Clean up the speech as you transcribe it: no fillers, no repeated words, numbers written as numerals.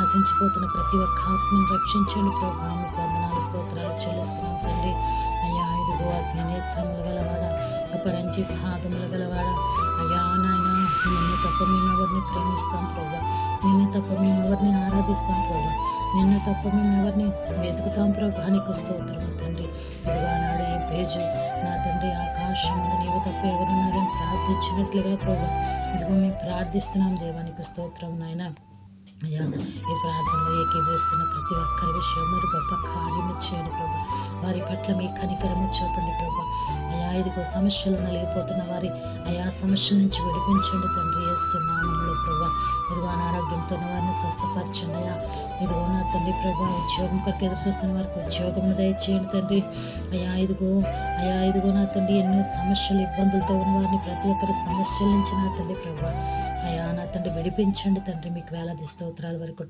నశించిపోతున్న ప్రతి ఒక్క ఆత్మను రక్షించండి ప్రభా. మీకు వందనాలు స్తోత్రాలు చెల్లిస్తున్నాం తండ్రి. అయ్యా ఇదిగో అగ్ని నేత్రములు గలవాడ, అపరంజిత పాదములు గలవాడ, అయ్యా నాయన నిన్ను తప్ప మేము ఎవరిని ప్రేమిస్తాం ప్రభా, నిన్ను తప్ప మేము ఎవరిని ఆరాధిస్తాం ప్రభా, నిన్ను తప్ప మేము ఎవరిని వెతుకుతాం ప్రభా. నీకు స్తోత్రం తండ్రి. ఇదిగో నాడు ఈ పేజీ నా తండ్రి ఆకాశం మీద నీవు తప్ప ఎవరున్నారని ప్రార్థించినట్లుగా ప్రభా, ఇదిగో మేము ప్రార్థిస్తున్నాం దేవానికి స్తోత్రం నాయన. అయ్యా ఈ ప్రార్థనలో ఏకీభవిస్తున్న ప్రతి ఒక్కరి విషయం మీరు గొప్ప కార్యము చేయండి ప్రభా. వారి పట్ల మీ కనికరము చూపండి ప్రభా. అయ్యా ఇదిగో సమస్యలు నలిగిపోతున్న వారి అయా సమస్యల నుంచి విడిపించండి తండ్రి యేసు నామములో ప్రభా. ఇదిగో అనారోగ్యంతో ఉన్న వారిని స్వస్థపరచండి అయ్యా. ఇదిగో నా తండ్రి ప్రభా, ఉద్యోగం కొరకు ఎదురు చూస్తున్న వారికి ఉద్యోగం దయచేయండి తండ్రి. అయ్యా ఇదిగో నా తండ్రి ఎన్నో సమస్యలు ఇబ్బందులతో ఉన్న వారిని ప్రతి ఒక్కరి సమస్యల నుంచి నా తండ్రి ప్రభా, అయ్యా నా తండ్రి విడిపించండి తండ్రి. మీకు వేలాది స్తోత్రాల వరకు